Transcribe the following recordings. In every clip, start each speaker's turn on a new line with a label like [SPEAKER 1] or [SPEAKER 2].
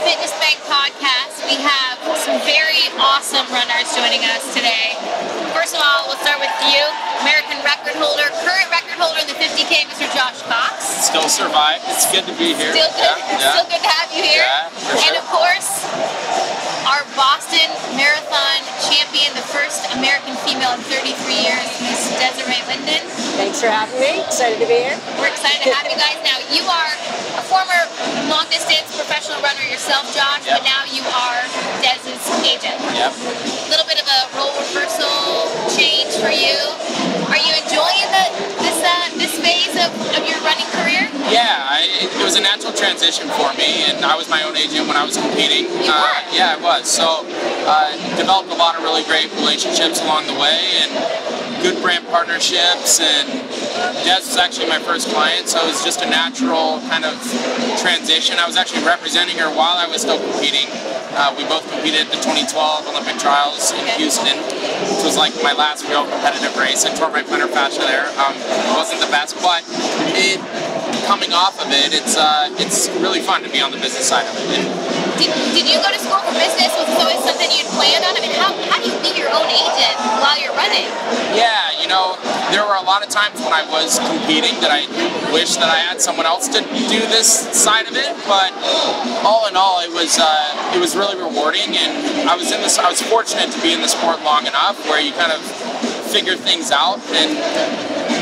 [SPEAKER 1] FitnessBank podcast. We have some very awesome runners joining us today. First of all, we'll start with you, American record holder, current record holder in the 50K, Mr. Josh Cox.
[SPEAKER 2] Still survive. It's good to be here.
[SPEAKER 1] Still good.
[SPEAKER 2] Yeah.
[SPEAKER 1] Still good to have you here.
[SPEAKER 2] Yeah, for sure.
[SPEAKER 1] And of course, our Boston Marathon champion, the first American female in 33 years, Miss Desiree Linden.
[SPEAKER 3] Thanks for having me. Excited to be here.
[SPEAKER 1] We're excited to have you guys. Now, you are a former long-distance professional runner yourself, Josh,
[SPEAKER 2] Yep.
[SPEAKER 1] but now you are Dez's agent.
[SPEAKER 2] Yep.
[SPEAKER 1] A little bit of a role reversal change for you. Are you enjoying this phase of your running career?
[SPEAKER 2] Yeah, it was a natural transition for me, and I was my own agent when I was competing.
[SPEAKER 1] You were?
[SPEAKER 2] Yeah, I was. So, developed a lot of really great relationships along the way, and good brand partnerships, and Des was actually my first client, so it was just a natural kind of transition. I was actually representing her while I was still competing. We both competed at the 2012 Olympic trials in Houston, which was like my last real competitive race. I tore my plantar fascia there. It wasn't the best, but coming off of it, it's really fun to be on the business side of it.
[SPEAKER 1] Did you go to school for business? Was this always something you'd planned on? I mean, how do you be your own agent while you're running?
[SPEAKER 2] Yeah, there were a lot of times when I was competing that I wish that I had someone else to do this side of it, but all in all, it was really rewarding, and I was fortunate to be in the sport long enough where you kind of figure things out, and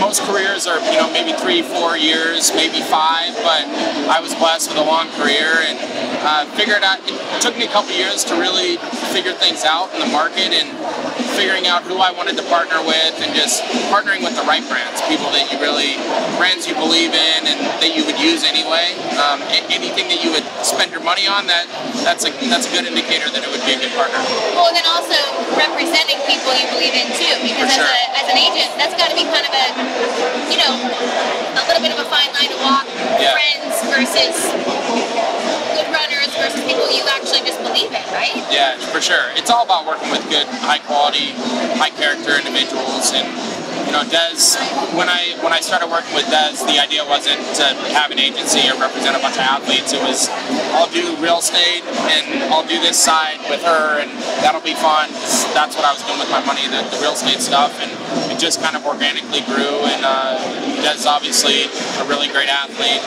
[SPEAKER 2] most careers are, maybe 3-4 years, maybe 5, but I was blessed with a long career and figured out. It took me a couple years to really figure things out in the market and figuring out who I wanted to partner with, and just partnering with the right brands, brands you believe in and that you would use anyway. Anything that you would spend your money on, that's a good indicator that it would be a good partner.
[SPEAKER 1] Well, and then also representing people you believe in too, because as an agent, that's got to be kind of a little bit of a fine line to walk.
[SPEAKER 2] Yeah.
[SPEAKER 1] Friends versus good runners versus people you actually just believe in, right?
[SPEAKER 2] Yeah, for sure. It's all about working with good, high quality, high character individuals. And Des, when I started working with Des, the idea wasn't to have an agency or represent a bunch of athletes. It was, I'll do real estate and I'll do this side with her, and that'll be fun. That's what I was doing with my money, the real estate stuff, and it just kind of organically grew. And Des is obviously a really great athlete.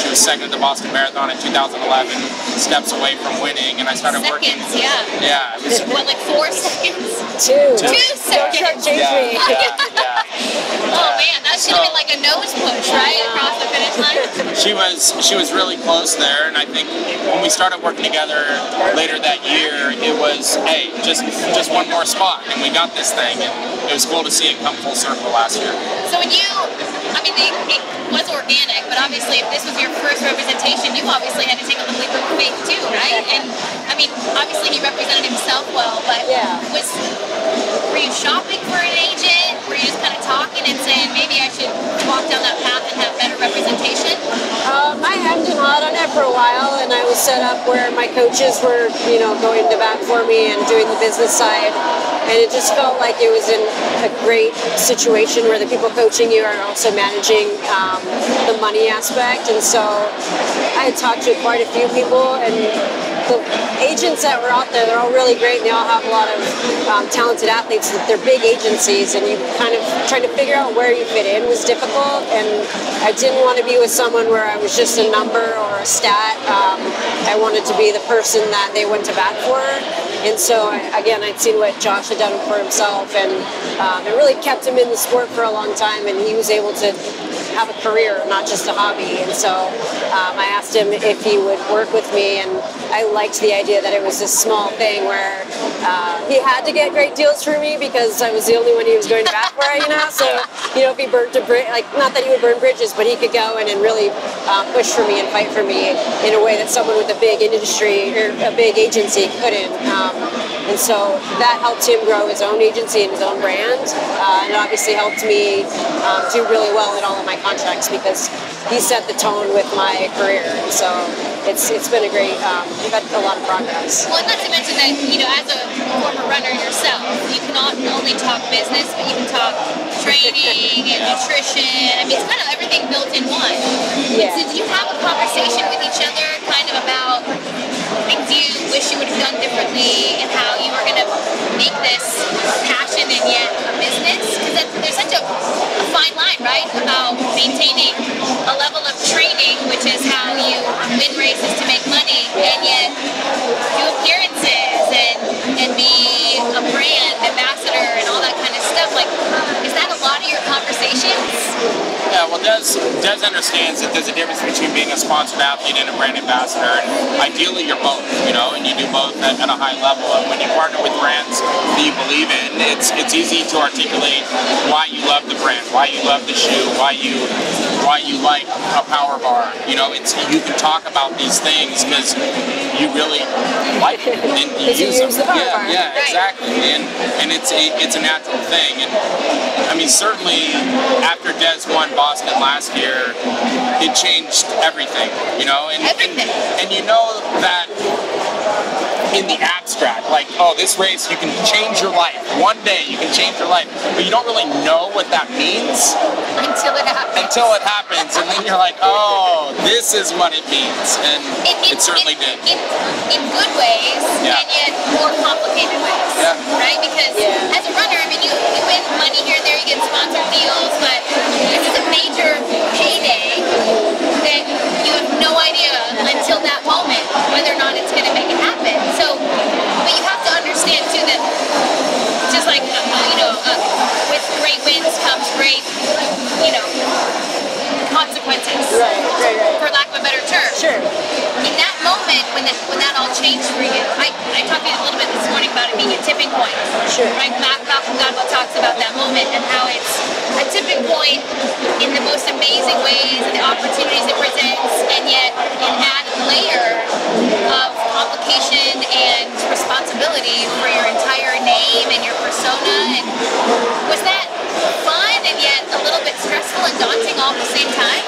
[SPEAKER 2] She was second at the Boston Marathon in 2011, steps away from winning, and I started working. Yeah. It was,
[SPEAKER 1] what, like 4 seconds?
[SPEAKER 3] 2
[SPEAKER 1] seconds.
[SPEAKER 2] Yeah.
[SPEAKER 1] Oh man, that should have been like a nose push, right, across the finish line.
[SPEAKER 2] She was really close there, and I think when we started working together later that year, it was, hey, just one more spot, and we got this thing, and it was cool to see it come full circle last year.
[SPEAKER 1] So when it was organic, but obviously if this was your first representation, you obviously had to take a little leap of faith too, right? And obviously he represented himself well, but were you shopping for an agent? Were you just kind of talking and saying, maybe I should walk down that path and have better representation?
[SPEAKER 3] I had been hot on it for a while, and I was set up where my coaches were, going to bat for me and doing the business side. And it just felt like it was in a great situation where the people coaching you are also managing the money aspect. And so I had talked to quite a few people, and the agents that were out there, they're all really great, and they all have a lot of talented athletes. They're big agencies, and you kind of trying to figure out where you fit in was difficult, and I didn't want to be with someone where I was just a number or a stat. I wanted to be the person that they went to bat for. And so, again, I'd seen what Josh had done for himself, and it really kept him in the sport for a long time, and he was able to have a career, not just a hobby. And so I asked him if he would work with me, and I liked the idea that it was this small thing where he had to get great deals for me because I was the only one he was going to bat for, So, if he burnt a bridge, not that he would burn bridges, but he could go in and really push for me and fight for me in a way that someone with a big industry or a big agency couldn't. And so that helped him grow his own agency and his own brand, and it obviously helped me do really well in all of my contracts because he set the tone with my career. And so it's been a great, we've had a lot of progress.
[SPEAKER 1] Well, not to mention that, you know, as a former runner yourself, you can not only talk business, but you can talk training and nutrition. I mean, it's kind of everything built in one.
[SPEAKER 3] Yeah.
[SPEAKER 1] So did you have a conversation with each other kind of about things you wish you would have done differently and how you were going to make this passion and yet a business? Because there's such a fine line, right, about maintaining a level of training, which is how you win races to make money, and yet do appearances and be a brand ambassador and all that kind of stuff. Like, is that a lot of your conversations?
[SPEAKER 2] Yeah, well, Des understands that there's a difference between being a sponsored athlete and a brand ambassador, and ideally you're both, you know, and you do both at a high level. And when you partner with brands that you believe in, it's easy to articulate why you love the brand, why you love the shoe, why you like a power bar. You know, you can talk about these things because you really like it and you use them. Yeah, exactly. And it's a natural thing. And I mean, certainly after Des won Boston last year, it changed everything. You know, and you know that in the abstract, like, oh, this race, you can change your life. One day you can change your life, but you don't really know what that means
[SPEAKER 1] until it happens.
[SPEAKER 2] And then you're like, oh, this is what it means, and it certainly did.
[SPEAKER 1] In good ways, and yet more complicated ways, right? Because as a runner, I mean, you win money here and there, you get sponsored deals, but this is a major payday that you have no idea until that moment whether or not it's going to make it happen. So, but you have to understand too that just like with great wins comes great, consequences. Right. For lack of a better term.
[SPEAKER 3] Sure.
[SPEAKER 1] In that moment, when that all changed for you, I talked to you a little bit this morning about it being a tipping point.
[SPEAKER 3] Sure.
[SPEAKER 1] Right. Malcolm Gladwell talks about that moment and how it's a tipping point in the most amazing ways and the opportunities it presents, and yet an added layer of complication and responsibility for your entire name and your persona. And was that fun and yet a little bit stressful and daunting all at the same time?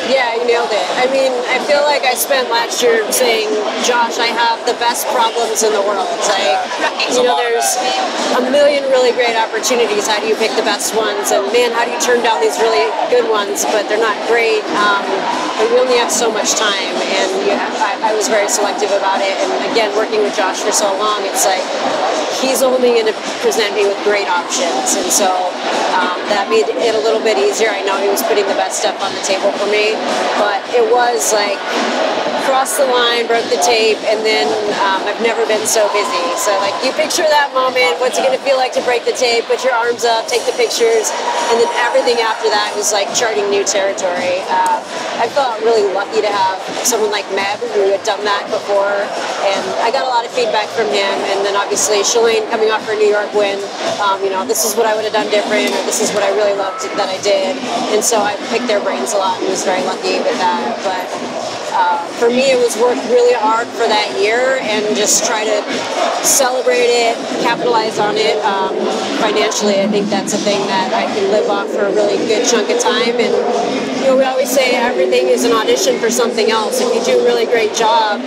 [SPEAKER 3] Yeah, you nailed it. I mean, I feel like I spent last year saying, Josh, I have the best problems in the world. Like, there's a million really great opportunities. How do you pick the best ones? And man, how do you turn down these really good ones, but they're not great? But we only have so much time, and I was very selective about it. And again, working with Josh for so long, it's like he's only going to present me with great options, and so that made it a little bit easier. I know he was putting the best stuff on the table for me, but it was like crossed the line, broke the tape, and then I've never been so busy. So like, you picture that moment, what's it going to feel like to break the tape, put your arms up, take the pictures, and then everything after that was like charting new territory. I felt really lucky to have someone like Meb who had done that before, and I got a lot of feedback from him. And then obviously Shalane coming off her New York win, this is what I would have done different, or this is what I really loved that I did. And so I picked their brains a lot and was very lucky with that. But for me, it was work really hard for that year and just try to celebrate it, capitalize on it. Financially, I think that's a thing that I can live off for a really good chunk of time. And we always say everything is an audition for something else. If you do a really great job,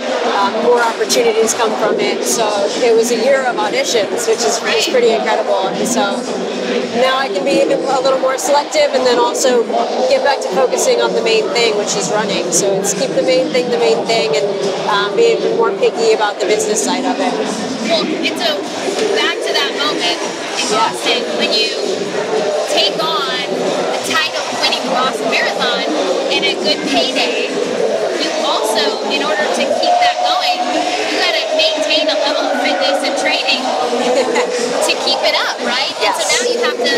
[SPEAKER 3] more opportunities come from it. So it was a year of auditions, which is pretty incredible. And so now I can be even a little more selective, and then also get back to focusing on the main thing, which is running. So it's keep the main thing, and be even more picky about the business side of it.
[SPEAKER 1] Well, and so back to that moment in Boston, when you take on the title of winning the Boston Marathon and a good payday, you also, in order to keep that going, you got to maintain a level of fitness and training to keep it up, right?
[SPEAKER 3] Yes.
[SPEAKER 1] And so now you have to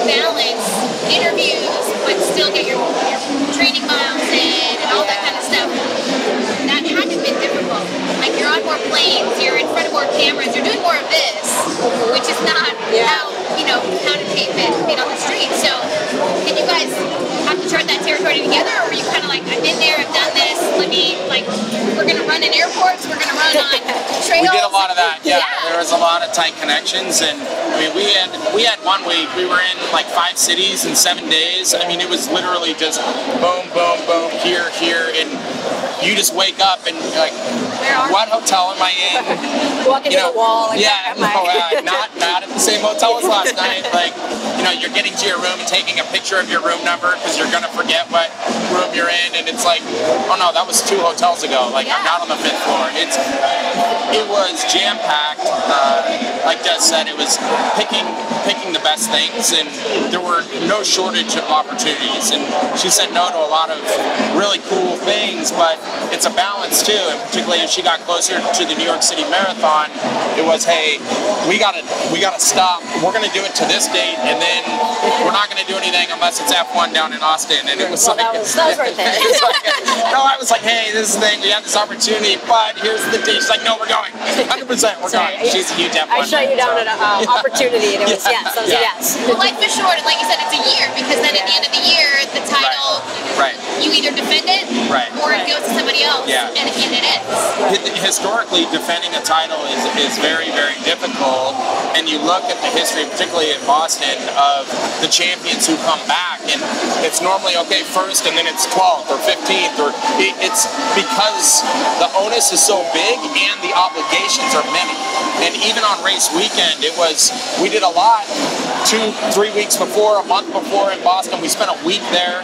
[SPEAKER 1] balance interviews, but still get your training miles in and all that kind of stuff. That had to have been difficult. Like, you're on more planes, you're in front of more cameras, you're doing more of this, which is not how to tape it on the street. So, did you guys have to chart that territory together, or were you kind of like, I've been there, I've done this, we're going to run in airports, we're going to run on trails.
[SPEAKER 2] We did a lot of that. Yeah, there was a lot of tight connections, and I mean, we had 1 week. We were in like 5 cities in 7 days. I mean, it was literally just boom, boom, boom, here, and you just wake up and you're like, what hotel am I in?
[SPEAKER 3] Walking to the wall. Like,
[SPEAKER 2] not at the same hotel as last night. Like, you're getting to your room and taking a picture of your room number because you're gonna forget what room you're in, and it's like, oh no, that was 2 hotels ago. Like, I'm not on the 5th floor. It was jam packed. Like Des said, it was picking the best things, and there were no shortage of opportunities. And she said no to a lot of really cool things, but it's a balance too. And particularly as she got closer to the New York City Marathon, it was, hey, we gotta stop. We're gonna do it to this date, and then we're not gonna do anything unless it's F1 down in Austin. And it was like,
[SPEAKER 3] that was right there.
[SPEAKER 2] I was like, hey, this thing, we have this opportunity, but here's the date. She's like, no, we're going. 100%, we're going. She's a huge F1.
[SPEAKER 3] I shut you down at an opportunity, and it was yes. That was a yes.
[SPEAKER 1] Well, life is short, and like you said, it's a year, because then at the end of the year, the title, you either defend it, or it goes to somebody else, and it ends.
[SPEAKER 2] Historically, defending a title is very, very difficult, and you look at the history, particularly in Boston, of the champions who come back, and it's normally, okay, first, and then it's 12th or 15th, or it's because the onus is so big and the obligations are many. And even on race weekend, we did a lot 2-3 weeks before, a month before in Boston. We spent a week there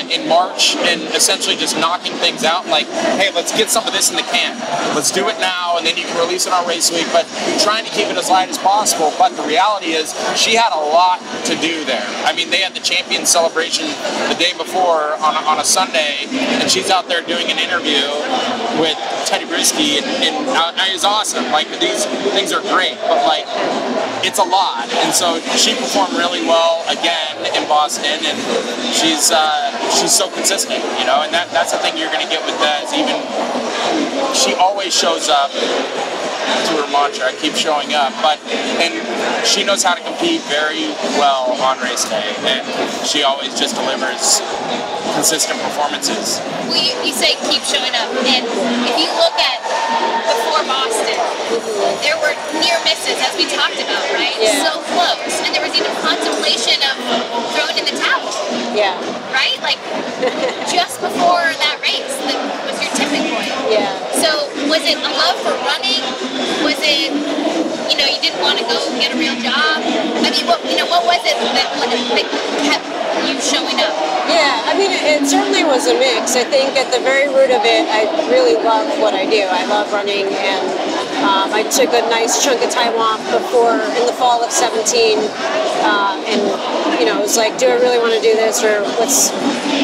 [SPEAKER 2] in March and essentially just knocking things out, like, hey, let's get some of this in the can. Let's do it now, and then you can release it on race week, but trying to keep it as light as possible. But the reality is she had a lot to do there. I mean, they had the champion celebration the day before on a Sunday, and she's out there doing an interview with Teddy Brisky, and it's awesome. Like, these things are great, but like, it's a lot. And so she performed really well again in Boston, and she's so consistent, and that's the thing you're going to get with Des. Even she always shows up to her mantra, keep showing up, and she knows how to compete very well on race day, and she always just delivers consistent performances.
[SPEAKER 1] Well, you say keep showing up, and if you look at before Boston, there were near misses, as we talked about, right?
[SPEAKER 3] Yeah.
[SPEAKER 1] So close, and there was even contemplation of throwing in the towel.
[SPEAKER 3] Yeah.
[SPEAKER 1] Right? Like, just before that race, that was your tipping point.
[SPEAKER 3] Yeah.
[SPEAKER 1] So, was it a love for running? Was it, you didn't want to go get a real job? I mean, what was it that kept you showing up?
[SPEAKER 3] Yeah, I mean, it certainly was a mix. I think at the very root of it, I really love what I do. I love running, and I took a nice chunk of time off in the fall of 17, and it was like, do I really want to do this, or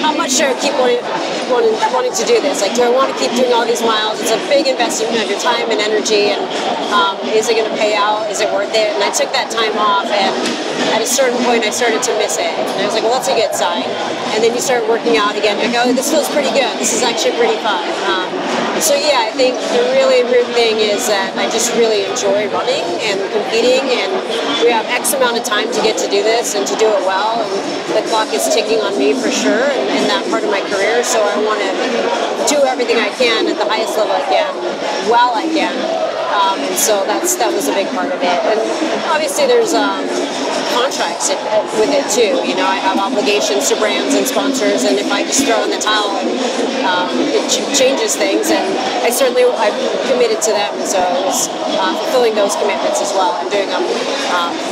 [SPEAKER 3] how much do I keep wanting to do this? Like, do I want to keep doing all these miles? It's a big investment of your time and energy, and is it going to pay out? Is it worth it? And I took that time off, and at a certain point, I started to miss it. And I was like, well, that's a good sign. And then you start working out again. You go, this feels pretty good. This is actually pretty fun. So yeah, I think the really root thing is that I just really enjoy running and competing, and we have X amount of time to get to do this and to do it well, and the clock is ticking on me for sure in that part of my career, so I want to do everything I can at the highest level I can while I can. And so that was a big part of it. And obviously there's contracts with it too. I have obligations to brands and sponsors, and if I just throw in the towel, it changes things, and I'm committed to them, so I was fulfilling those commitments as well, and doing them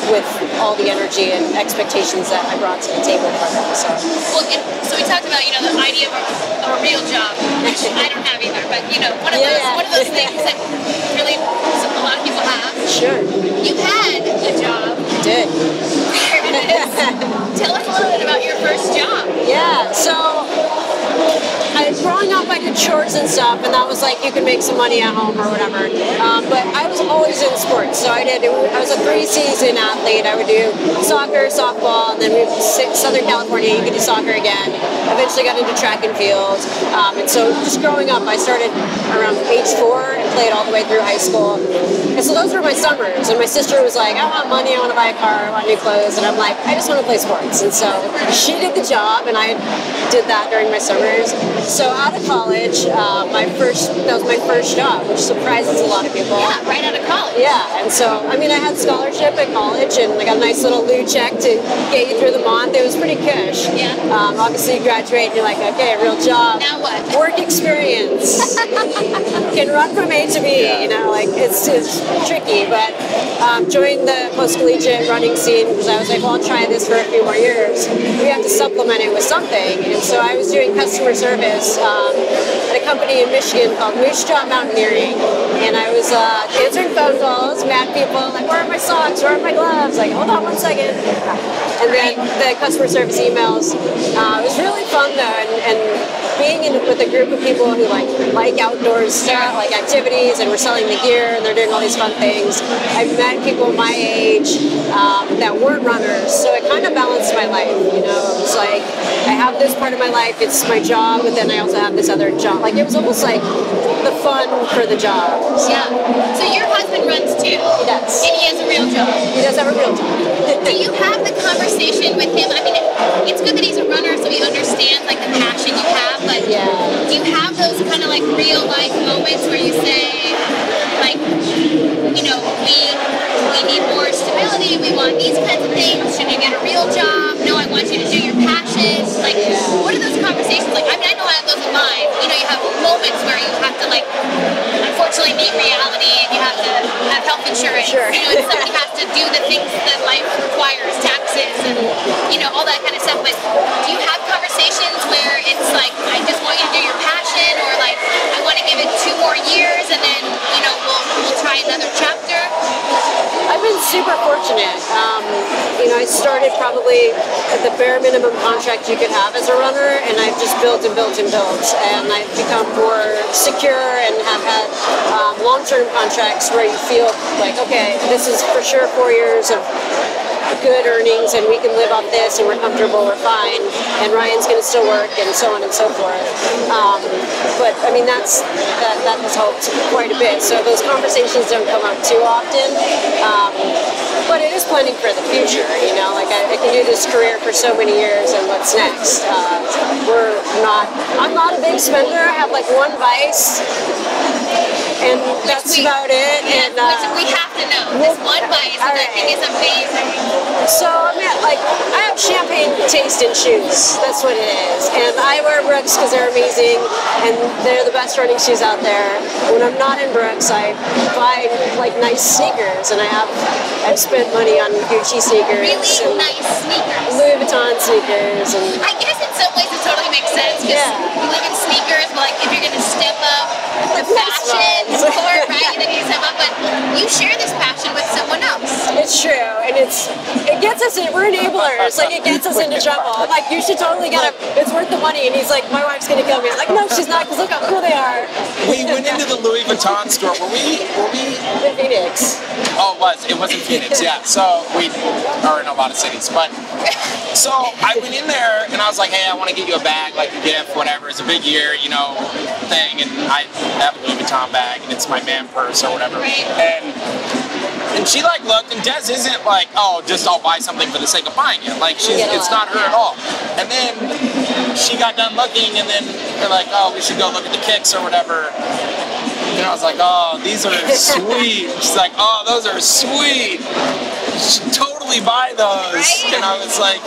[SPEAKER 3] with all the energy and expectations that I brought to the table for them. So
[SPEAKER 1] we talked about the idea of a real job, which I don't have either, but one of those things that really a lot of people have.
[SPEAKER 3] Sure.
[SPEAKER 1] You had a job.
[SPEAKER 3] I did.
[SPEAKER 1] Tell us a little bit about your first job.
[SPEAKER 3] Yeah, so growing up I did chores and stuff, and that was like you could make some money at home or whatever. But I was always in sports, so I was a 3-season athlete. I would do soccer, softball, and then moved to Southern California. You could do soccer again. Eventually got into track and field. And so just growing up, I started around age 4 and played all the way through high school. And so those were my summers. And my sister was like, I want money, I want to buy a car, I want new clothes. And I'm like, I just want to play sports. And so she did the job, and I did that during my summers. So out of college, college. That was my first job, which surprises a lot of people.
[SPEAKER 1] Yeah, right out of college.
[SPEAKER 3] Yeah, and so, I mean, I had scholarship at college, and I got a nice little loot check to get you through the month. It was pretty cush.
[SPEAKER 1] Yeah.
[SPEAKER 3] Obviously, you graduate, and you're like, okay, real job.
[SPEAKER 1] Now what?
[SPEAKER 3] Work experience. Can run from A to B, you know, like, it's tricky, but joined the post-collegiate running scene because I was like, well, I'll try this for a few more years. We have to supplement it with something, and so I was doing customer service at a company in Michigan called Moose Jaw Mountaineering, and I was answering phone calls, mad people, like, where are my socks, where are my gloves, like, hold on one second, and then the customer service emails. It was really fun though, and being with a group of people who like outdoors stuff, like activities, and we're selling the gear, and they're doing all these fun things. I met people my age that weren't runners, so it kind of balanced my life, you know. It was like, I have this part of my life, it's my job, but then I also have this other job. Like, it was almost like the fun for the job.
[SPEAKER 1] Yeah. So your husband runs too?
[SPEAKER 3] He does.
[SPEAKER 1] And he has a real job?
[SPEAKER 3] He does have a real job.
[SPEAKER 1] Do you have the conversation with him? I mean, it's good that he's a runner, so he understands like the passion you have, but do you have those kind of like real life moments where you say, like, you know, we need more stability, we want these kinds of things, should you get a real job? No, I want you to do your passion. Like, what are those conversations like? I mean, I know I have those in mind. You know, you have moments where you have to, like, unfortunately meet reality, and you have to have health insurance.
[SPEAKER 3] Sure.
[SPEAKER 1] You know, and somebody has to do the things that life requires, taxes and, you know, all that kind of stuff. But do you have conversations where it's like, I just want you to do your passion, or like, I want to give it 2 more years and then, you know, we'll try another chapter?
[SPEAKER 3] I've been super fortunate. You know, I started probably at the bare minimum contract you could have as a runner, and I've just built and built and built, and I've become more secure and have had long-term contracts where you feel like, okay, this is for sure 4 years of good earnings, and we can live off this, and we're comfortable, we're fine, and Ryan's going to still work, and so on and so forth. But I mean, that has helped quite a bit. So those conversations don't come up too often. But it is planning for the future, you know, like I can do this career for so many years, and what's next? I'm not a big spender. I have like one vice, and that's about it.
[SPEAKER 1] Yeah,
[SPEAKER 3] and
[SPEAKER 1] which we have to know. This one vice, and I think is amazing.
[SPEAKER 3] So I mean, like, I have champagne taste in shoes. That's what it is. And I wear Brooks because they're amazing, and they're the best running shoes out there. When I'm not in Brooks, I buy like nice sneakers, and I've spent money on Gucci sneakers.
[SPEAKER 1] Really nice sneakers.
[SPEAKER 3] Louis Vuitton sneakers. And
[SPEAKER 1] I guess in some ways it totally makes sense, because you live in sneakers, but like if you're going to step up the fashion sport, right, then you step up, but you share this passion with someone else.
[SPEAKER 3] It's true, and it gets us in, we're enablers, like it gets us into trouble. I'm like, you should totally get it, it's worth the money, and he's like, my wife's gonna kill me. I'm like, no, she's not, because look how cool they are.
[SPEAKER 2] We went into the Louis Vuitton store, were we?
[SPEAKER 3] In Phoenix.
[SPEAKER 2] Oh, it was in Phoenix, yeah. So we are in a lot of cities, but so I went in there and I was like, hey, I want to get you a bag, like a gift, whatever. It's a big year, you know, thing, and I have a Louis Vuitton bag, and it's my man purse or whatever. And she like looked, and Des isn't like, oh, just I'll buy something for the sake of buying it. Like it's not her at all. And then she got done looking, and then they're like, oh, we should go look at the kicks or whatever. And I was like, oh, these are sweet. She's like, oh, those are sweet. You should totally buy those.
[SPEAKER 1] Right?
[SPEAKER 2] And I was like,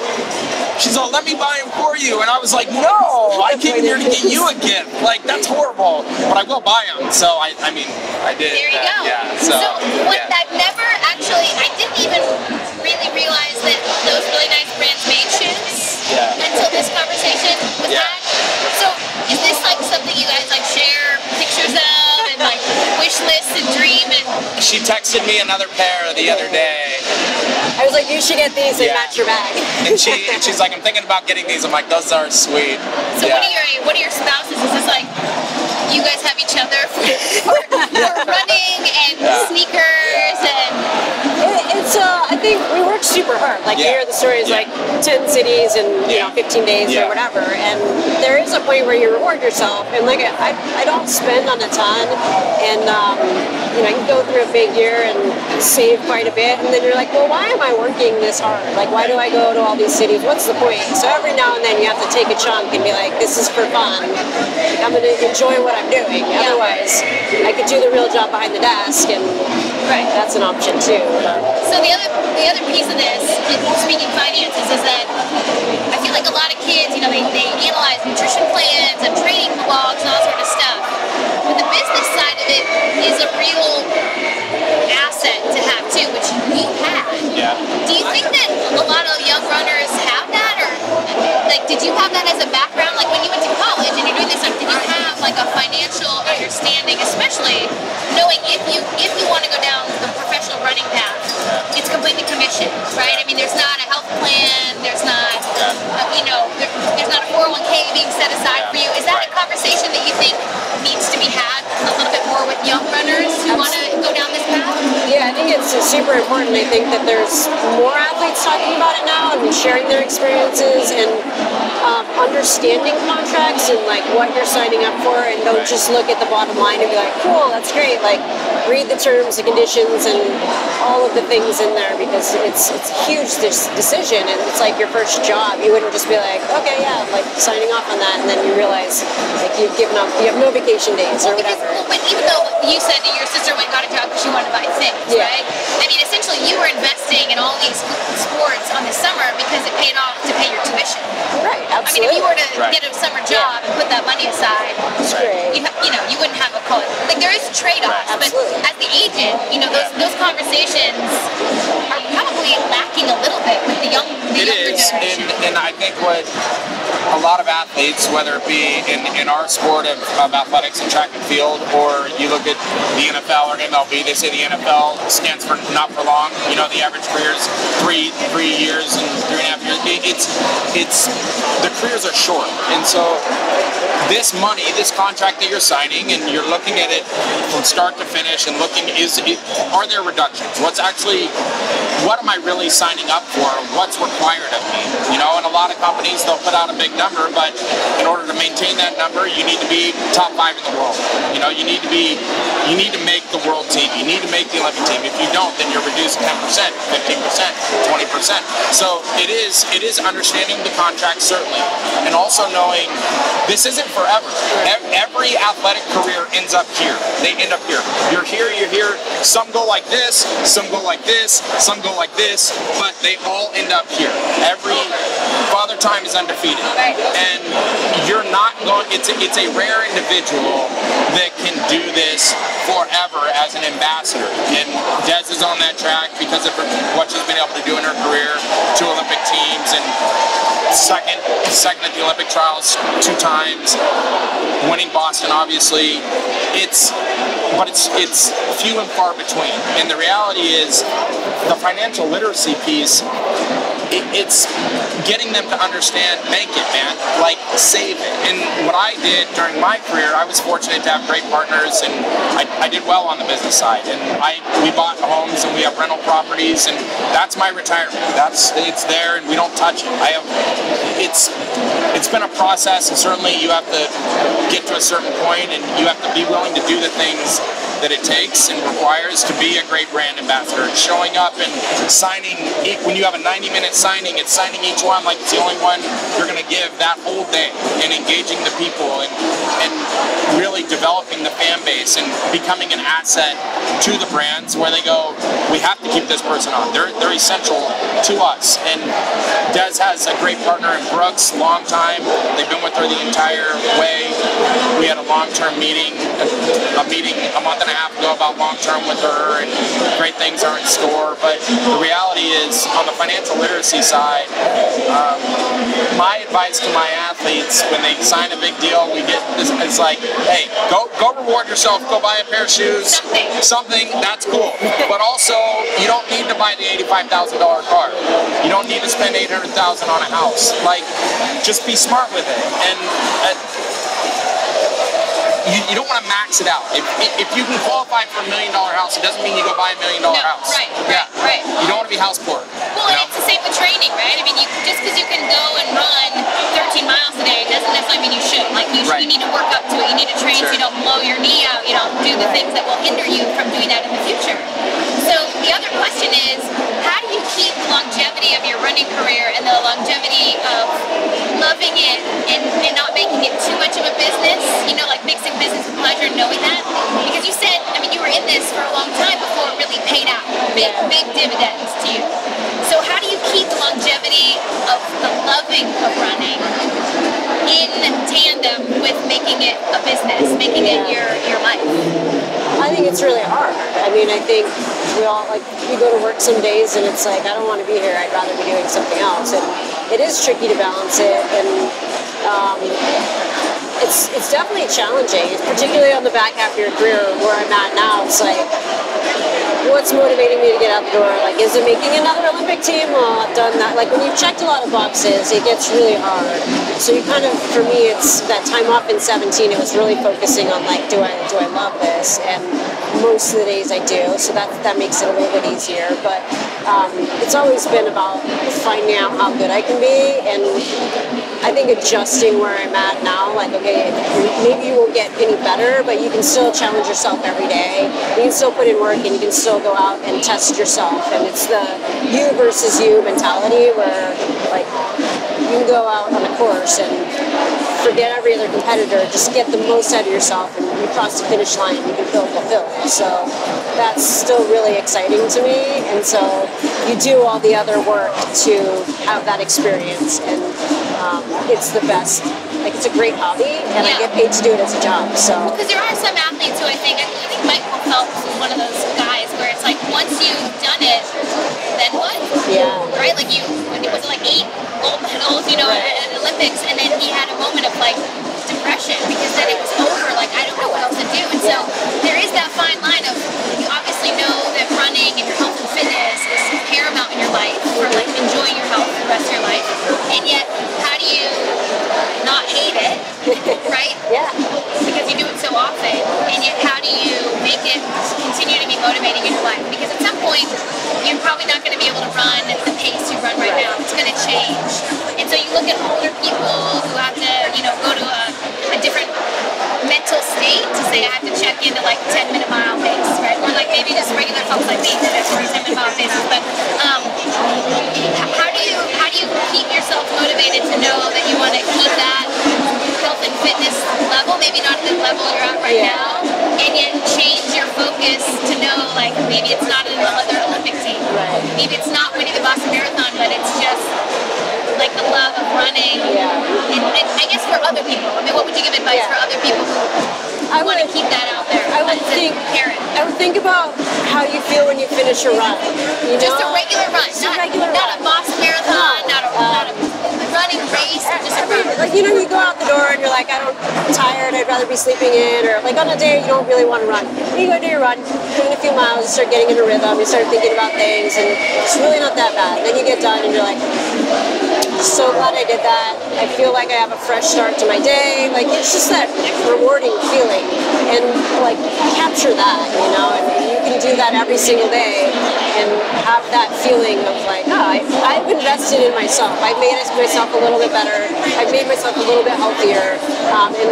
[SPEAKER 2] she's all, let me buy them for you. And I was like, no, I came here to get you a gift. Like, that's horrible. But I will buy them. So, I mean, I did.
[SPEAKER 1] There you go.
[SPEAKER 2] Yeah.
[SPEAKER 1] I've never actually, I didn't even really realize that those really nice brands made shoes until this conversation was had. So, is this like something you guys like share pictures of and like wish lists and dream? And
[SPEAKER 2] she texted me another pair the other day.
[SPEAKER 3] I was like, you should get these and match your bag.
[SPEAKER 2] And she's like, I'm thinking about getting these. I'm like, those are sweet.
[SPEAKER 1] So what are your spouses? Is this like you guys have each other for running and sneakers and?
[SPEAKER 3] I think we work super hard. Like you hear the stories like 10 cities in 15 days or whatever, and there is a point where you reward yourself. And like I don't spend on a ton, and I can go through a big year and save quite a bit, and then you're like, well, why am I working this hard? Like, why do I go to all these cities? What's the point? So every now and then you have to take a chunk and be like, this is for fun. Like, I'm going to enjoy what I'm doing. Otherwise, I could do the real job behind the desk, and that's an option too.
[SPEAKER 1] So the other piece of this, speaking finances, is that I feel like a lot of kids, they analyze nutrition plans and training blogs and all sort of stuff. But the business side of it is a real asset to have too, which you had.
[SPEAKER 2] Yeah.
[SPEAKER 1] Do you think that a lot of young runners have that, or like did you have that as a background? Like when you went to college and you're doing this stuff, did you have like a financial understanding, especially knowing if you want to go down the professional running path, it's completely commissioned, right? I mean, there's not a health plan, there's not, there's not a 401k being set aside for you. Is that a conversation that you think needs to be had a little bit more with young runners who want to go down this path?
[SPEAKER 3] Yeah, I think it's super important. I think that there's more athletes talking about it now and sharing their experiences and understanding contracts and like what you're signing up for, and don't just look at the bottom line and be like, cool, that's great. Like, read the terms and conditions and all of the things in there, because it's a huge decision, and it's like your first job. You wouldn't just be like, okay, yeah, like signing off on that, and then you realize like you've given up, you have no vacation days or whatever.
[SPEAKER 1] But even though you said that your sister went and got a job because she wanted to buy things, right? I mean, essentially you were investing in all these sports on the summer because it paid off to pay your tuition.
[SPEAKER 3] Right, absolutely.
[SPEAKER 1] I mean, if you were to get a summer job and put that money aside, you wouldn't have a college. Like, there is trade-offs, but as the agent, those conversations are probably lacking a little bit with the younger generation.
[SPEAKER 2] And I think what a lot of athletes, whether it be in our sport of athletics and track and field, or you look at the NFL or MLB, they say the NFL stands for not for long. The average career is three years and 3.5 years. It's the careers are short, and so this money, this contract that you're signing, and you're looking at it from start to finish and looking, are there reductions? What am I really signing up for? What's required of me? And a lot of companies, they'll put out a big number, but in order to maintain that number, you need to be top 5 in the world. You need to make the world team. You need to make the Olympic team. If you don't, then you're reduced 10%, 15%, 20%. So it is understanding the contract, certainly, and also knowing this isn't forever. Every athletic career ends up here. They end up here. You're here, you're here. Some go like this, some go like this, some go like this, but they all end up here. Father Time is undefeated. And you're not going, it's a rare individual that can do this forever as an ambassador. And Des is on that track because of what she's been able to do in her career, 2 Olympic teams, and second at the Olympic trials 2 times, winning Boston, obviously. It's few and far between. And the reality is the financial literacy piece, it's getting them to understand, bank it, man. Like, save it. And what I did during my career, I was fortunate to have great partners, and I did well on the business side. And we bought homes, and we have rental properties, and that's my retirement. It's there, and we don't touch it. It's been a process, and certainly you have to get to a certain point, and you have to be willing to do the things that it takes and requires to be a great brand ambassador. Showing up and signing, when you have a 90-minute signing, it's signing each one like it's the only one you're going to give that whole day, and engaging the people and really developing the fan base and becoming an asset to the brands where they go, we have to keep this person on. They're essential to us. And Des has a great partner in Brooks, long time. They've been with her the entire way. We had a long-term meeting, a month and a half ago about long-term with her, and great things are in store. But the reality is, on the financial literacy side, my advice to my athletes when they sign a big deal, it's like, hey, go reward yourself, go buy a pair of shoes, something, that's cool. But also, you don't need to buy the $85,000 car. You don't need to spend $800,000 on a house. Like, just be smart with it. And you don't want to max it out. If you can qualify for $1 million house, it doesn't mean you go buy $1 million house.
[SPEAKER 1] Right.
[SPEAKER 2] You don't want to be house poor.
[SPEAKER 1] Well, and it's the same with training, right? I mean, just because you can go and run 13 miles a day doesn't necessarily mean you should. Like, you need to work up to it. You need to train so you don't blow your knee out. You don't do the things that will hinder you from doing that in the future. So the other question is, how do you keep the longevity of your running career and the longevity of loving it and not making it too much of a business? You know, like mixing business with pleasure, knowing that? Because you said, I mean, you were in this for a long time before it really paid out. Big dividends to you. So how do you keep the longevity of the loving of running in tandem with making it a business, making it your life?
[SPEAKER 3] I think it's really hard. I mean, I think we go to work some days and it's like, I don't want to be here, I'd rather be doing something else. And it is tricky to balance it, and it's definitely challenging, particularly on the back half of your career where I'm at now. It's like, what's motivating me to get out the door? Like, is it making another Olympic team? Well, I've done that. Like, when you've checked a lot of boxes, it gets really hard. So you kind of, for me, it's that time off in 17, it was really focusing on, like, do I love this? And most of the days I do, so that makes it a little bit easier. But it's always been about finding out how good I can be, and I think adjusting where I'm at now, like, okay, maybe you won't get any better, but you can still challenge yourself every day. You can still put in work, and you can still go out and test yourself. And it's the you versus you mentality where, like, you can go out on a course and forget every other competitor, just get the most out of yourself, and you cross the finish line, you can feel fulfilled. So that's still really exciting to me, and so you do all the other work to have that experience, and it's the best. Like, it's a great hobby, and I get paid to do it as a job. So
[SPEAKER 1] because there are some athletes who I think Michael Phelps is one of those guys where it's like, once you've done it, then what?
[SPEAKER 3] Yeah.
[SPEAKER 1] Right? Like, was it like 8 gold medals, you know, at the Olympics, and then he had a moment of like depression because then it was over. Like, I don't know what else to do. And so there is that fine line of, you obviously know that running and your health and fitness is paramount in your life for like enjoying your health for the rest of your life, and yet how do you not hate it, right?
[SPEAKER 3] Yeah.
[SPEAKER 1] Because you do it so often, and yet how do you make it continue to be motivating in your life? Because at some point, you're probably not going to be able to run at the pace you run right now. It's going to change. And so you look at older people who have to, you know, go to a different mental state to say, I have to check into like 10-minute mile pace, right? Or like maybe just regular folks like me that have 10-minute mile paces. But how do you keep yourself motivated to know that you want to keep that health and fitness level, maybe not at the level you're at right now, and yet change your focus to know, like, maybe it's not another Olympic team, maybe it's not winning the Boston Marathon, but it's just like the love of running. And I guess for other people, I mean, what would you give advice for other people who want to keep that out there?
[SPEAKER 3] I would think about how you feel when you finish a run. You know?
[SPEAKER 1] Just a regular run, not a Boston Marathon, not a running race, just a run.
[SPEAKER 3] Like, you know, you go out the door and you're like, I'm tired, I'd rather be sleeping in, or like on a day you don't really want to run. You go do your run, put in a few miles, you start getting in a rhythm, you start thinking about things, and it's really not that bad. Then you get done and you're like, so glad I did that. I feel like I have a fresh start to my day. Like, it's just that rewarding feeling, and like, capture that, you know, and you can do that every single day and have that feeling of like, oh, I've invested in myself. I've made myself a little bit better. I've made myself a little bit healthier. And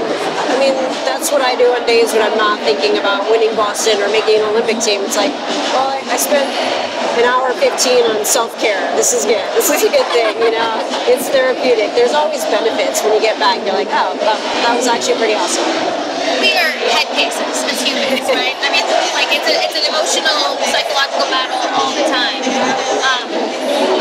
[SPEAKER 3] I mean, that's what I do on days when I'm not thinking about winning Boston or making an Olympic team. It's like, well, I spent an hour 15 on self-care. This is good. This is a good thing, you know. It's therapeutic. There's always benefits when you get back. You're like, oh, that was actually pretty awesome.
[SPEAKER 1] We are head cases as humans, right? I mean, like, it's an emotional, psychological battle all the time.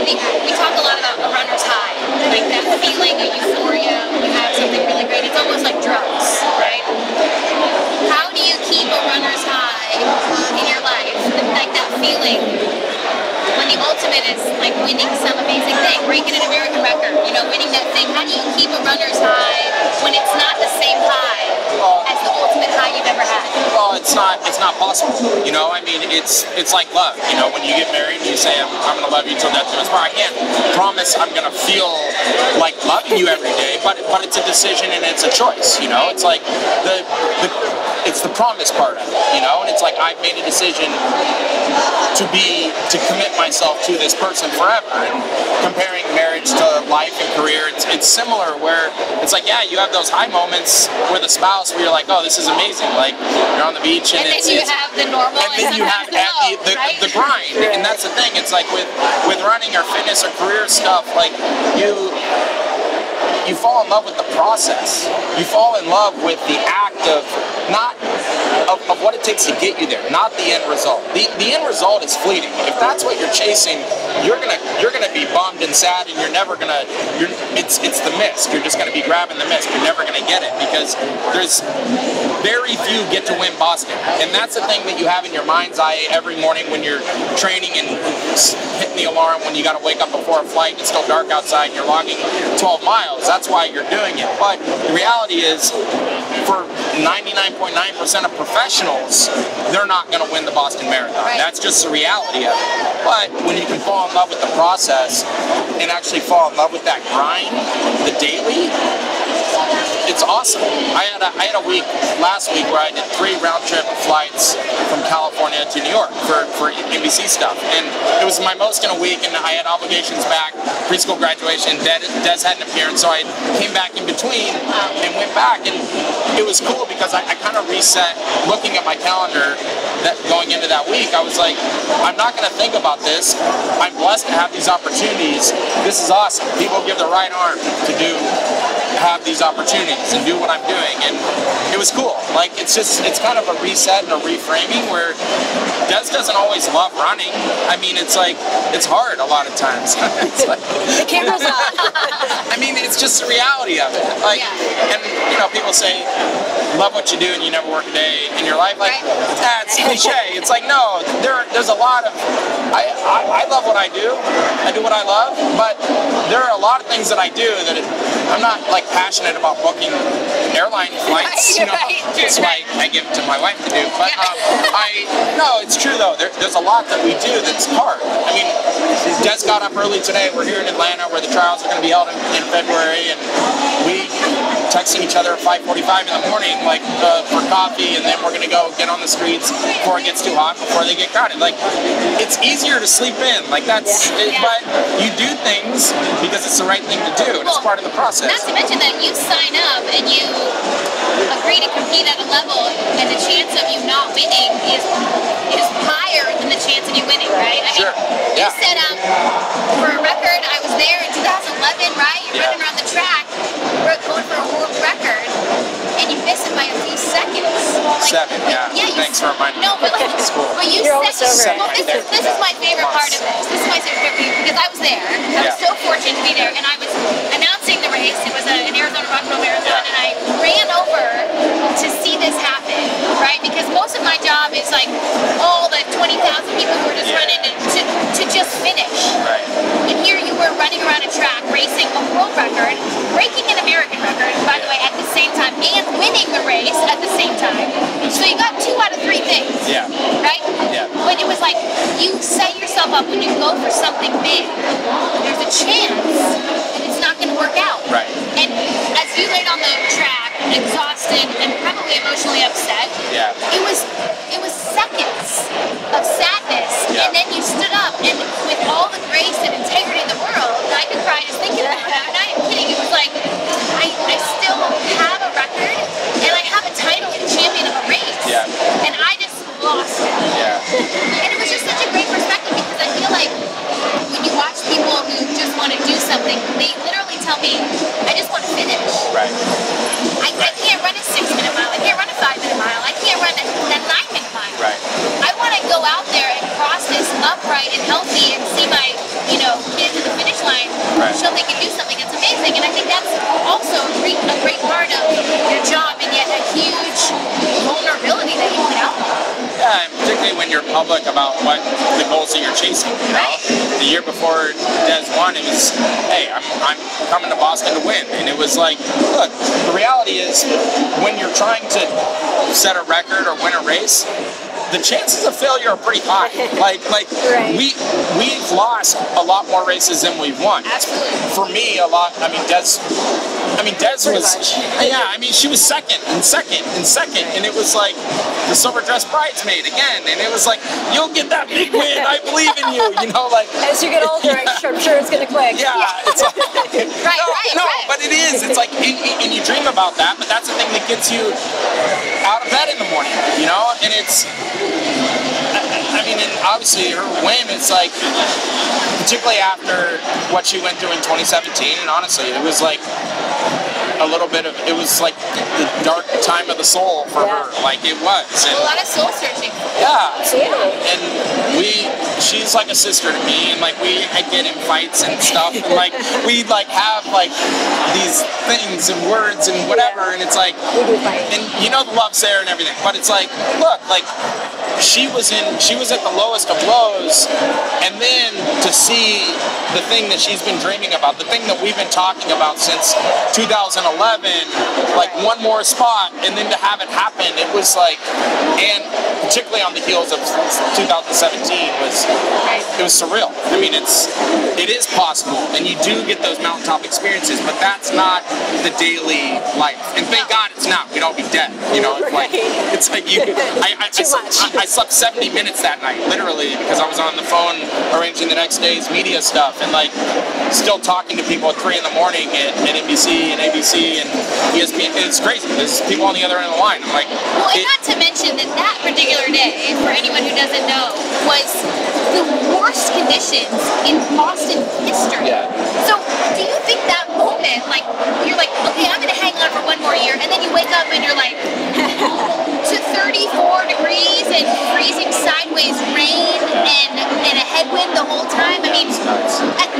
[SPEAKER 1] We talk a lot about a runner's high, like that feeling of euphoria when you have something really great. It's almost like drugs, right? How do you keep a runner's high in your life, like that feeling when the ultimate is like winning some amazing thing, breaking an American record, you know, winning that thing? How do you keep a runner's high when it's not the same high as the ultimate high you've ever had?
[SPEAKER 2] Well, it's not possible. You know, I mean, it's like love. You know, when you get married, you say, I'm going to love you till death do us part. I can't promise I'm going to feel like loving you every day, but it's a decision and it's a choice. You know, it's like it's the promise part of it. You know, and it's like I've made a decision to commit myself to this person forever. And comparing marriage to life and career, it's similar where it's like, yeah, you have those high moments with a spouse where you're like, oh, this is amazing. Like you're on the beach and
[SPEAKER 1] then you have the normal
[SPEAKER 2] and then you have the grind. Right. And that's the thing. It's like with running or fitness or career stuff, like you fall in love with the process. You fall in love with the act of what it takes to get you there, not the end result. The end result is fleeting. If that's what you're chasing, you're gonna be bummed and sad, and you're never gonna. It's the mist. You're just gonna be grabbing the mist. You're never gonna get it because there's very few get to win Boston, and that's the thing that you have in your mind's eye every morning when you're training and hitting the alarm when you got to wake up before a flight. It's still dark outside, and you're logging 12 miles. That's why you're doing it. But the reality is, for 99.9% of professionals, they're not going to win the Boston Marathon. Right. That's just the reality of it. But when you can fall in love with the process and actually fall in love with that grind, the daily, it's awesome. I had a week last week where I did 3 round-trip flights from California to New York for NBC stuff, and it was my most in a week, and I had obligations back, preschool graduation. Des had an appearance, so I came back in between and went back, and it was cool because I kind of reset. Looking at my calendar, that going into that week, I was like, I'm not going to think about this. I'm blessed to have these opportunities. This is awesome. People give their right arm to have these opportunities and do what I'm doing, and it was cool. Like it's kind of a reset and a reframing where Des doesn't always love running. I mean, it's like it's hard a lot of times. It's like,
[SPEAKER 3] the camera's on.
[SPEAKER 2] I mean, it's just the reality of it. Like, and you know, people say love what you do and you never work a day in your life. Like that's cliche. It's like no, there's a lot of I love what I do. I do what I love, but there are a lot of things that I do that I'm not like passionate about booking airline flights. You know, that's why I give it to my wife to do. But no, it's true though. There's a lot that we do that's hard. I mean, Des got up early today. We're here in Atlanta where the trials are going to be held in February, and we texting each other at 5:45 in the morning, like for coffee, and then we're going to go get on the streets before it gets too hot, before they get crowded. Like it's easier to sleep in. Like that's, but you do things because it's the right thing to do, and it's part of the process.
[SPEAKER 1] Not to mention that you sign up and you agree to compete at a level, and the chance of you not winning is higher than the chance of you winning, right? I mean, you set up for a record. I was there in 2011, right? You're running around the track, we're going for a world record, and you miss it by a few seconds. Like,
[SPEAKER 2] 7, Thanks for reminding me.
[SPEAKER 1] No, but like, but you set. Well, this is my favorite part of this. This is my favorite because I was there. I was so fortunate to be there, and I was announcing the race. It was an Arizona Rockville Marathon, and I ran over to see this happen, right? Because most of my job is like all the 20,000 people who are just running to just finish.
[SPEAKER 2] Right.
[SPEAKER 1] And here you were running around a track, racing a world record, breaking an American record, by the way, at the same time, and winning the race at the same time. So you got 2 out of 3 things. Yeah. Right?
[SPEAKER 2] Yeah.
[SPEAKER 1] But it was like you set yourself up when you go for something big, there's a chance that it's not going to work out.
[SPEAKER 2] Right.
[SPEAKER 1] And as you laid on the track, exhausted and probably emotionally upset, it was seconds of sadness, and then you stood up, and with all the grace and integrity in the world, I could cry just thinking about it. I'm not even kidding. It was like I still have a record, and I have a title and champion of a race, and I just lost it. And it was just such a great perspective because I feel like when you watch people who just want to do something, they literally tell me, I just want to finish.
[SPEAKER 2] Right.
[SPEAKER 1] I can't run a 6-minute mile. I can't run a 5-minute mile. I can't run a 9-minute mile.
[SPEAKER 2] Right.
[SPEAKER 1] I want to go out there and cross this upright and healthy and see my, kid to the finish line, show they can do something that's amazing. And I think that's also a great part of your job, and yet a huge vulnerability that you put out there.
[SPEAKER 2] Yeah, and particularly when you're public about what the goals that you're chasing. You know? The year before Des won, it was, hey, I'm coming to Boston to win. And it was like, look, the reality is when you're trying to set a record or win a race, the chances of failure are pretty high. Like
[SPEAKER 3] right.
[SPEAKER 2] we've lost a lot more races than we've won.
[SPEAKER 1] Absolutely.
[SPEAKER 2] For me, a lot. I mean, Des was, yeah. I mean, she was second, and it was like the silver dress bridesmaid again, and it was like, you'll get that big win. I believe in you. You know, like
[SPEAKER 3] as you get older, I'm sure it's gonna click.
[SPEAKER 2] Yeah, it's like,
[SPEAKER 1] right.
[SPEAKER 2] but it is. It's like, and you dream about that, but that's the thing that gets you out of bed in the morning. You know, and it's. I mean, and obviously her win is like, particularly after what she went through in 2017, and honestly, it was like a little bit of, it was like the dark time of the soul for her, like it was. And,
[SPEAKER 1] a lot of soul searching.
[SPEAKER 2] Yeah.
[SPEAKER 3] Absolutely.
[SPEAKER 2] And she's like a sister to me, and like I get in fights and stuff, and like we like have like these things and words and whatever, and it's like,
[SPEAKER 3] we do fight.
[SPEAKER 2] and you know the love's there and everything, but it's like, look, like she was at the lowest of lows, and then to see the thing that she's been dreaming about, the thing that we've been talking about since 2011, like one more spot, and then to have it happen, it was like, and particularly on the heels of 2017 it was surreal. I mean, it is possible, and you do get those mountaintop experiences, but that's not the daily life. And thank God it's not. We'd all be dead. You know, it's like you. I slept 70 minutes that night, literally, because I was on the phone arranging the next day's media stuff, and like still talking to people at 3 in the morning at NBC and ABC and ESPN. It's crazy. There's people on the other end of the line. I'm like,
[SPEAKER 1] well, and not to mention that particular day, for anyone who doesn't know, was the worst conditions in Boston history.
[SPEAKER 2] Yeah.
[SPEAKER 1] So, do you think that moment, like, you're like, okay, I'm going to hang on for one more year, and then you wake up and you're like, to 34 degrees and freezing sideways rain and a headwind the whole time? I mean,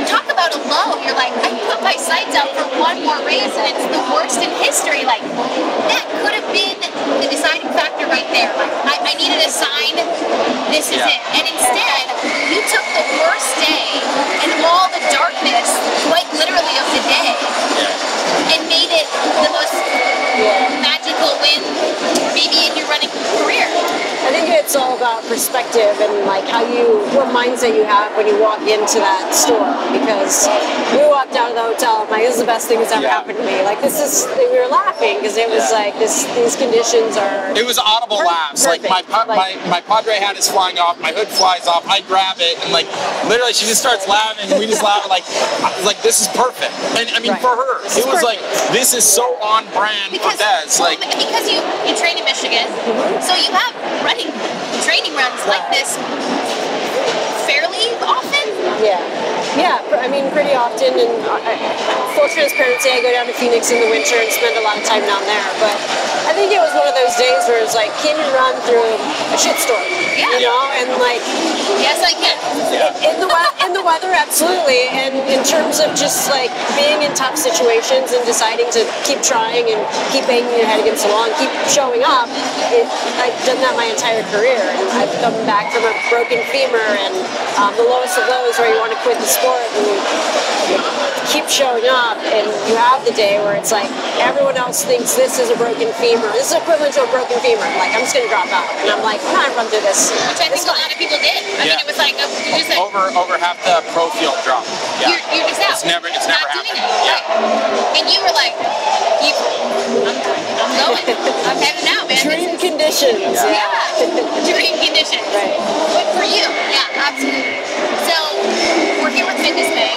[SPEAKER 1] talk about a low. You're like, I put my sights out for one more race, and it's the worst in history. Like, that could have been the deciding factor right there. Like, I needed a sign. This is it. And instead, you took the worst day and all the darkness, quite literally, of the day, and made it the most magical win maybe in your running career.
[SPEAKER 3] I think it's all about perspective and like what mindset you have when you walk into that store. Because we walked out of the hotel, I'm like, this is the best thing that's ever happened to me. Like, we were laughing because it was like these conditions are.
[SPEAKER 2] It was audible laughs. Like my Padre hat is flying off, my hood flies off, I grab it, and like literally she just starts laughing, and we just laugh like this is perfect. And I mean for her, it was like, this is so on brand for Des. Like,
[SPEAKER 1] because you train in Michigan, so you have running training runs like this fairly often.
[SPEAKER 3] Yeah, I mean, pretty often, and full transparency, I go down to Phoenix in the winter and spend a lot of time down there, but I think it was one of those days where it's like, can you run through a shitstorm?
[SPEAKER 1] Yeah.
[SPEAKER 3] You know, and like...
[SPEAKER 1] Yes, I can.
[SPEAKER 3] In the weather, absolutely, and in terms of just like being in tough situations and deciding to keep trying and keep banging your head against the wall and keep showing up, I've done that my entire career, and I've come back from a broken femur and the lowest of lows where you want to quit the sport, and you keep showing up, and you have the day where it's like everyone else thinks this is a broken femur, this is equivalent to a broken femur, like I'm just going to drop out, and I'm like, I'm not run through this.
[SPEAKER 1] Which I think a lot of people did. I mean, it was like
[SPEAKER 2] over half the pro field drop. Yeah.
[SPEAKER 1] You're just out.
[SPEAKER 2] It's never happened.
[SPEAKER 1] Yeah. And you were like, I'm going. I'm heading out, man.
[SPEAKER 3] Dream conditions.
[SPEAKER 1] Yeah. Dream conditions.
[SPEAKER 3] Right.
[SPEAKER 1] But for you, yeah, absolutely. So we're here with FitnessBank.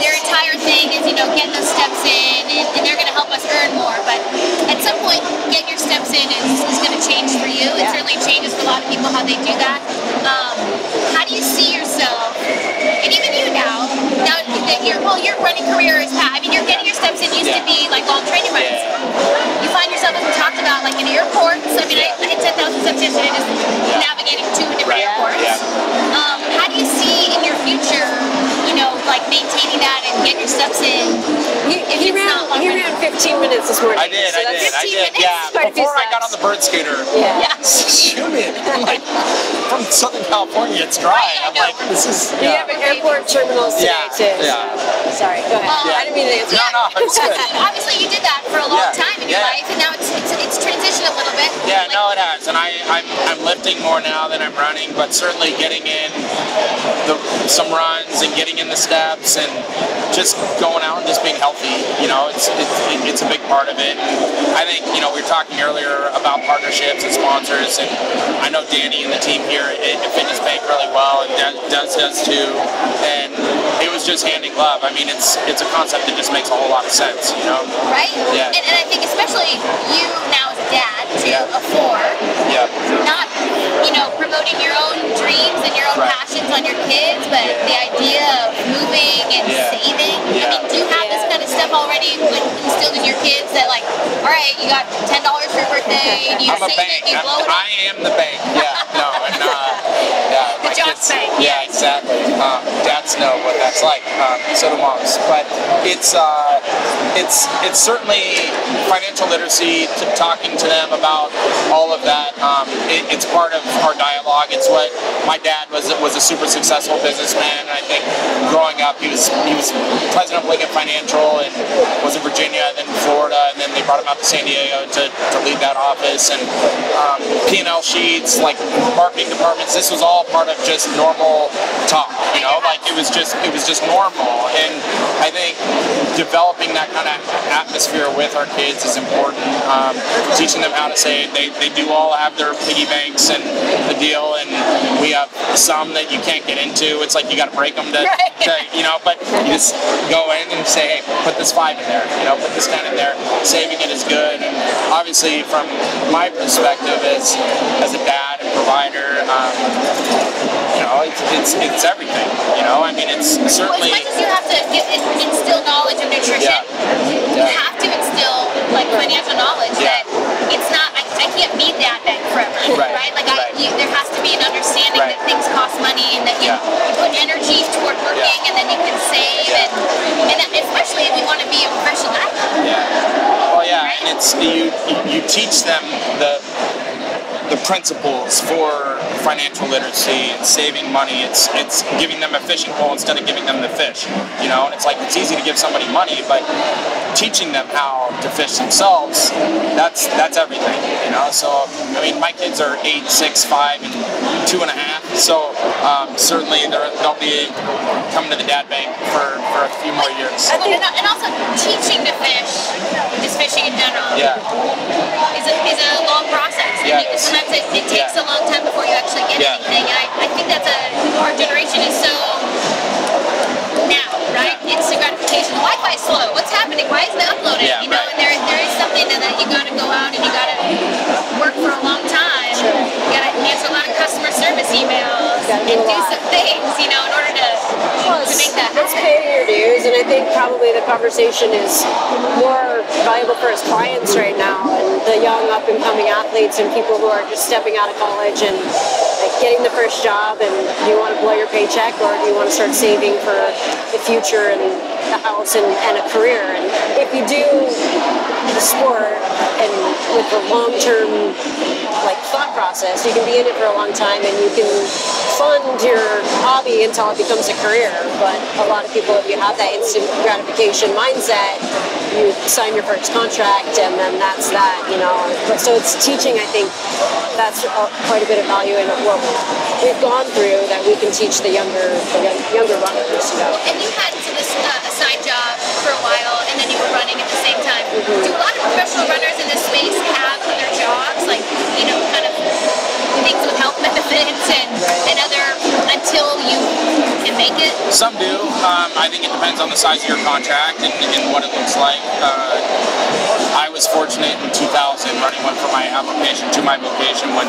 [SPEAKER 1] Their entire thing is, getting those steps in, and they're going to help us earn more. But at some point, getting your steps in is going to change for you. It certainly changes for a lot of people how they do that. How do you see yourself, and even you now that your running career is past. I mean, you're getting your steps in. Used to be like long training runs. You find yourself, as we talked about, like in airports. I mean, I hit 10,000 steps yesterday just navigating 2 different airports. How do you see in your future, like maintaining that and getting your steps in?
[SPEAKER 3] He ran 15 minutes this morning.
[SPEAKER 2] I did.
[SPEAKER 3] Minutes?
[SPEAKER 2] Yeah. Before I got on the bird scooter.
[SPEAKER 3] Yeah.
[SPEAKER 2] Shoot it. I'm like, from Southern California. It's dry. I'm like, this is.
[SPEAKER 3] You have airport terminals today too.
[SPEAKER 2] Yeah.
[SPEAKER 3] Sorry, go ahead. I didn't mean to answer.
[SPEAKER 2] No, it's good.
[SPEAKER 1] Obviously, you did that for a long time in your life, and now it's transitioned a little bit.
[SPEAKER 2] Yeah, no, it has, and I'm lifting more now than I'm running, but certainly getting in some runs and getting in the steps and just going out and just being healthy. You know, it's a big part of it. And I think, you know, we were talking earlier about partnerships and sponsors, and I know Danny and the team here at FitnessBank really well, and does too. And it was just hand in glove. I mean, it's a concept that just makes a whole lot of sense, you know?
[SPEAKER 1] Right?
[SPEAKER 2] Yeah.
[SPEAKER 1] And I think especially you now as a dad to a 4, not, you know, promoting your own dreams and your own passions on your kids, but the idea of moving and saving. I mean, do you have this kind of stuff already instilled in your kids that, like, all right, you got $10 for your birthday, and you
[SPEAKER 2] I'm a
[SPEAKER 1] save
[SPEAKER 2] bank.
[SPEAKER 1] it, you blow it
[SPEAKER 2] I am the bank.
[SPEAKER 1] The Josh Bank.
[SPEAKER 2] Yeah, exactly. Dads know what that's like. So do moms. But it's certainly financial literacy, talking to them about all of that. It's part of our dialogue. It's what my dad was a super successful businessman. And I think growing up, he was president of Linden Financial and was in Virginia, then Florida, and then they brought him out to San Diego to lead that office. And P&L sheets, like marketing departments, this was all part of just normal talk. You know, like it was just normal. And I think developing that kind of atmosphere with our kids is important. Teaching them how to save. They do all have their piggy banks and the deal, and we have some that you can't get into. It's like you got to break them to you know, but you just go in and say, hey, put this 5 in there, you know, put this 10 in there. Saving it is good, and obviously from my perspective as a dad and provider, you know, it's everything. You know, I mean, it's certainly.
[SPEAKER 1] As much as you have to instill knowledge of nutrition, you have to instill like financial knowledge that it's not. I can't be that bank forever, right? Like there has to be an understanding that things cost money and that you put energy toward working and then you can save and especially if you want to be a professional athlete.
[SPEAKER 2] Well, and it's you teach them the principles for financial literacy and saving money. It's giving them a fishing pole instead of giving them the fish, you know. And it's like it's easy to give somebody money, but teaching them how to fish themselves, that's everything, you know. So I mean, my kids are 8, 6, 5, and 2.5. So certainly they'll be coming to the dad bank for a few more years.
[SPEAKER 1] And also teaching to fish, just fishing in general, is a long process. Sometimes it takes a long time before you actually get anything. And I think that's our generation is so now, right? Instant gratification. The Wi-Fi is slow. What's happening? Why isn't it uploading? You know, and there is something that you got to go out and you got to work for a long time. You got to answer a lot of customer service emails and do some things, you know, in order to make that happen.
[SPEAKER 3] It's paying your dues, and I think probably the conversation is more valuable for his clients right now, and the young up-and-coming athletes and people who are just stepping out of college and like getting the first job. And do you want to blow your paycheck, or do you want to start saving for the future and the house and a career? And if you do the sport and with the long-term like thought process, you can be in it for a long time and you can fund your hobby until it becomes a career. But a lot of people, if you have that instant gratification mindset, you sign your first contract and then that's that, you know. But so it's teaching, I think that's quite a bit of value in what we've gone through that we can teach the younger runners, you know.
[SPEAKER 1] And you had this a side job for a while and then you were running at the same time. Do a lot of professional runners in this space have other jobs, like, you know, kind of things with health benefits and other until you can make it?
[SPEAKER 2] Some do. I think it depends on the size of your contract and what it looks like. I was fortunate in 2000 running one from my application to my vocation when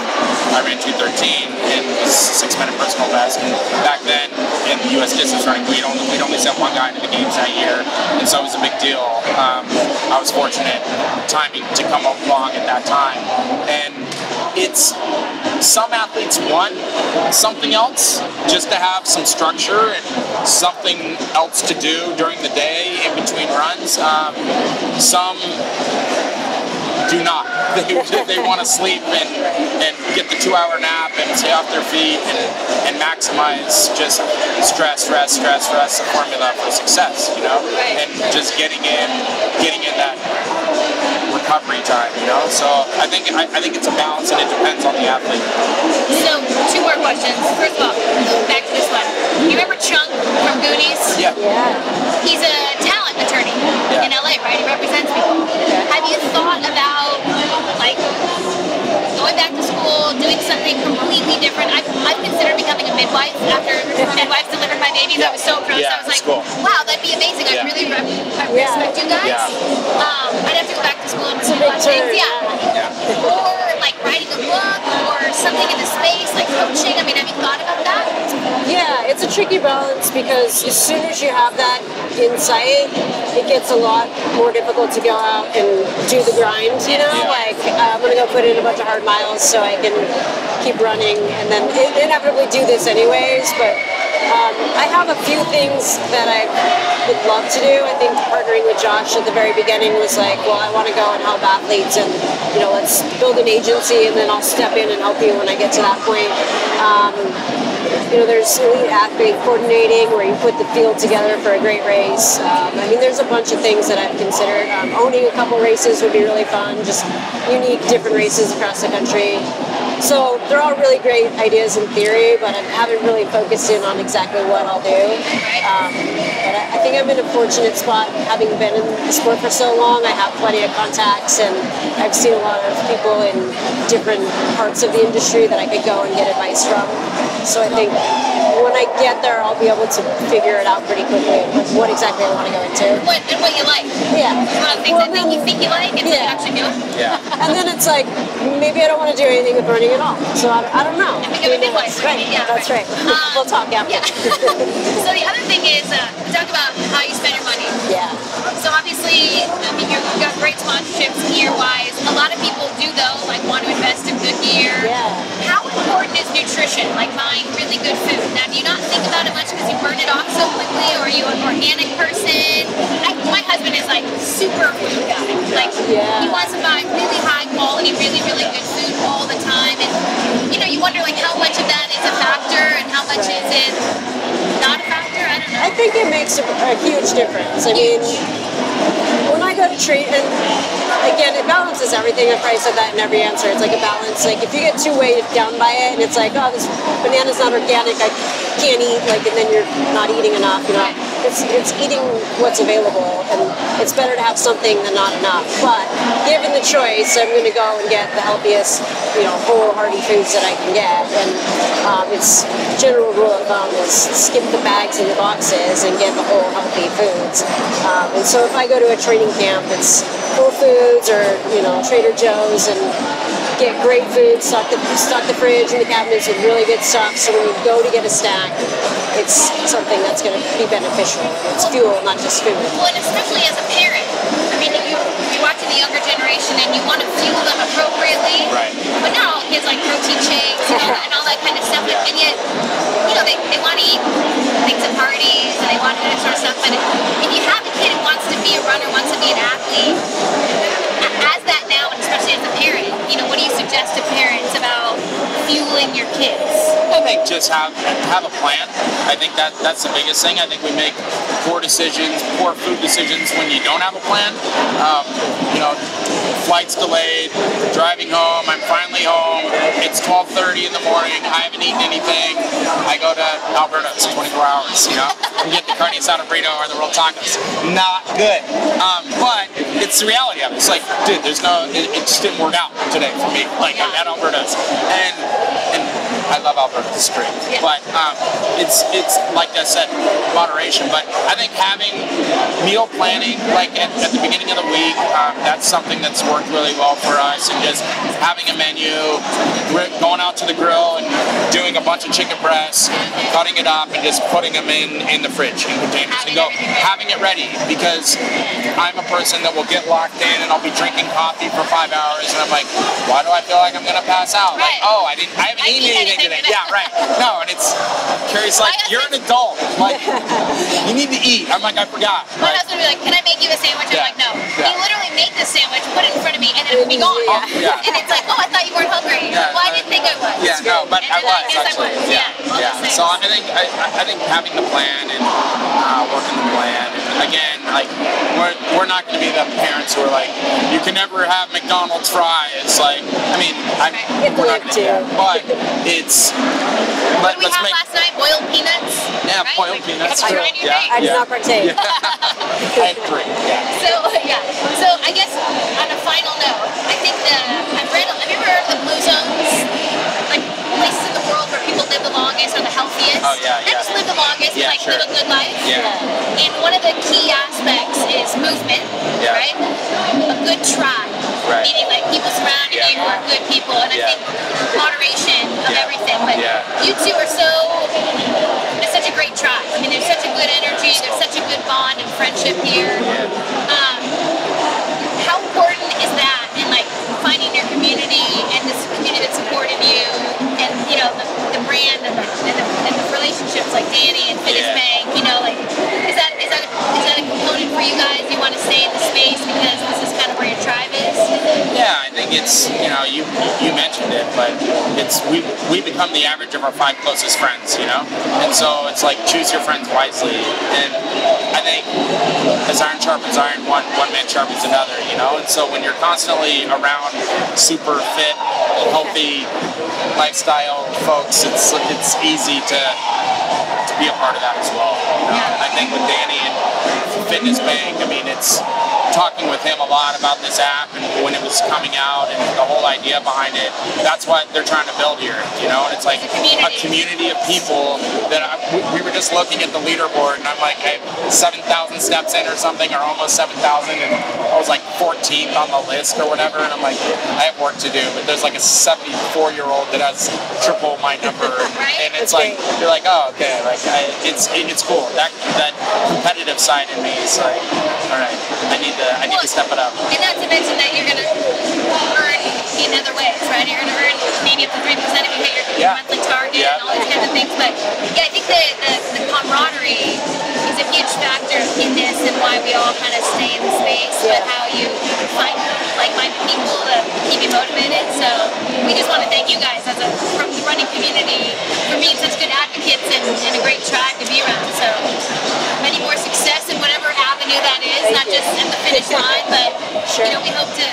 [SPEAKER 2] I ran 2:13 and was 6-minute personal best. And back then in the U.S. distance running, we'd only sent one guy into the games that year, and so it was a big deal. I was fortunate timing to come along at that time, and it's some athletes want something else just to have some structure and something else to do during the day in between runs. Some do not. They want to sleep and get the 2-hour nap and stay off their feet and maximize just stress, rest, the formula for success, you know? And just getting in that recovery time, you know? So I think it's a balance, and it depends on the athlete.
[SPEAKER 1] So 2 more questions. First of all, back to this one. You remember Chunk from Goonies?
[SPEAKER 2] Yeah.
[SPEAKER 1] He's a talent attorney in LA, right? He represents people. Have you thought about like going back to school, doing something completely different? I've considered becoming a midwife after midwives delivered my babies. I was so impressed. I was like, wow, that'd be amazing. I really respect you guys. I'd have to go back to school and pursue a lot of things. Or like writing a book or something in the space, like coaching. I mean, have you thought about that?
[SPEAKER 3] Yeah, it's a tricky balance because as soon as you have that insight, it gets a lot more difficult to go out and do the grind, you know? Like, I'm going to go put in a bunch of hard miles so I can keep running and then inevitably do this anyways, but I have a few things that I would love to do. I think partnering with Josh at the very beginning was like, well, I want to go and help athletes and, you know, let's build an agency and then I'll step in and help you when I get to that point. You know, there's elite athlete coordinating where you put the field together for a great race. I mean, there's a bunch of things that I've considered. Owning a couple races would be really fun, just unique, different races across the country. So they're all really great ideas in theory, but I haven't really focused in on exactly what I'll do. But I think I'm in a fortunate spot having been in the sport for so long. I have plenty of contacts and I've seen a lot of people in different parts of the industry that I could go and get advice from. So I think when I get there, I'll be able to figure it out pretty quickly, what exactly I want to go into.
[SPEAKER 1] What you like.
[SPEAKER 3] Yeah.
[SPEAKER 1] One of the things that you think you like and then you actually do it.
[SPEAKER 2] Yeah.
[SPEAKER 3] And then it's like, maybe I don't want to do anything with running at all. So I don't know.
[SPEAKER 1] I think I'm a midwife.
[SPEAKER 3] Right. Yeah, that's right. We'll talk after.
[SPEAKER 1] Yeah. So the other thing is, talk about how you spend your money.
[SPEAKER 3] Yeah.
[SPEAKER 1] So obviously, I mean, you've got great sponsorships gear-wise. A lot of people do, though, like want to invest in good gear.
[SPEAKER 3] Yeah.
[SPEAKER 1] How important is nutrition, like buying really good food? Now, do you not think about it much because you burn it off so quickly, or are you an organic person? My husband is like super food guy. Like, he wants to buy really high quality, really, really good food all the time. And, you know, you wonder, like, how much of that is a factor and how much is it not a factor? I don't know.
[SPEAKER 3] I think it makes a huge difference. I mean, when I go to treat, and again, it balances everything. I probably said that in every answer. It's like a balance. Like if you get too weighed down by it, and it's like, oh, this banana's not organic, I can't eat. Like, and then you're not eating enough. You know, it's eating what's available, and it's better to have something than not enough. But given the choice, I'm going to go and get the healthiest, you know, whole hearty foods that I can get. And it's general rule of thumb is skip the bags and the boxes and get the whole healthy foods. And so if I go to a training camp, it's Whole Foods or, you know, Trader Joe's, and get great food, stock the fridge and the cabinets with really good stuff, so when you go to get a snack, it's something that's going to be beneficial. It's fuel, not just food.
[SPEAKER 1] Well, and especially as a parent, I mean, you're watching the younger generation and you want to fuel them appropriately,
[SPEAKER 2] right?
[SPEAKER 1] But not all kids like protein shakes and all that kind of stuff, and yet, you know, they want to eat things at parties and they want to do that sort of stuff, but if you have a kid who wants to be a runner, wants to be an athlete, as that now, and especially as a parent, you know, what do you suggest to parents about fueling your kids?
[SPEAKER 2] I think just have a plan. I think that's the biggest thing. I think we make poor food decisions when you don't have a plan. You know, flight's delayed, driving home, I'm finally home, it's 12:30 in the morning, I haven't eaten anything, I go to Alberta's 24 hours, you know, and get the carne asada burrito or the rolled tacos. Not good. But it's the reality of it. It's like, dude, it just didn't work out today for me. Like, I'm at Alberta's. And I love Alberta's, it's great. But it's like I said, moderation. But I think having meal planning, like at the beginning of the week, that's something that's worked really well for us. And just having a menu, going out to the grill and doing a bunch of chicken breasts, cutting it up and just putting them in the fridge in containers and having it ready, because I'm a person that will get locked in and I'll be drinking coffee for 5 hours and I'm like, why do I feel like I'm gonna pass out? Like, oh, I haven't eaten anything today. Yeah, right. No, and it's Carrie's like, you're an adult. Like, you need to eat. I'm like, I forgot.
[SPEAKER 1] My husband would be like, can I make you a sandwich? I'm like, no. He literally make this sandwich, put it in front of me, and then it would be gone.
[SPEAKER 2] Yeah.
[SPEAKER 1] And it's like, oh, I thought you weren't hungry.
[SPEAKER 2] Yeah.
[SPEAKER 1] Well, I didn't think I was.
[SPEAKER 2] Yeah, no, but I was actually.
[SPEAKER 1] Yeah.
[SPEAKER 2] So I think having the plan and working the plan, and again, like we're not going to be the parents who are like, you can never have McDonald's fries. Like, I mean, we're not going to do that. But it's
[SPEAKER 1] what did we have last night? Boiled peanuts.
[SPEAKER 2] Yeah,
[SPEAKER 1] right?
[SPEAKER 2] boiled peanuts.
[SPEAKER 1] Have you tried anything?
[SPEAKER 3] I did not partake.
[SPEAKER 2] I agree. Yeah.
[SPEAKER 1] So I guess on a final note, I think have you ever heard of the blue zones? Like places in the world where people live the longest or the healthiest.
[SPEAKER 2] Oh yeah,
[SPEAKER 1] Not just live the longest, but like live a good life.
[SPEAKER 2] Yeah.
[SPEAKER 1] And one of the key aspects is movement, right? A good tribe.
[SPEAKER 2] Right.
[SPEAKER 1] Meaning like people surrounding you who are good people, and I think moderation of everything. But you two are it's such a great tribe. I mean, there's such a good energy, there's such a good bond and friendship here. How important is that in like finding your community and this community that supported you, and you know the brand and the relationships like Danny and FitnessBank? You know, like is that a component for you guys? You want to stay in the space because this is kind of where your tribe is?
[SPEAKER 2] Yeah, I think it's, you mentioned it, but it's we become the average of our 5 closest friends, and so it's like choose your friends wisely. And I think as iron sharpens iron, one man sharpens another, and so when you're constantly around super fit, healthy lifestyle folks, it's easy to be a part of that as well. And I think with Danny and FitnessBank, I mean, it's talking with him a lot about this app and when it was coming out and the whole idea behind it. That's what they're trying to build here, and it's like a community of people that we were just looking at the leaderboard, and I'm like, I have 7,000 steps in or something, or almost 7,000, and I was like 14th on the list or whatever, and I'm like, I have work to do, but there's like a 74-year-old that has triple my number, and it's like, you're like, oh, okay, like it's cool. That competitive side in me is like, all right, I need to step it up.
[SPEAKER 1] And not to mention that you're going to earn in other ways, right? You're going to earn maybe up to 3% if you hit your monthly target and all these kinds of things. But yeah, I think the camaraderie is a huge factor in this and why we all kind of stay in the space, but how you find like-minded people to keep you motivated. So we just want to thank you guys from the running community for being such good advocates and a great tribe to be around. So many more success in whatever avenue that is, not just at the finish line, but we hope to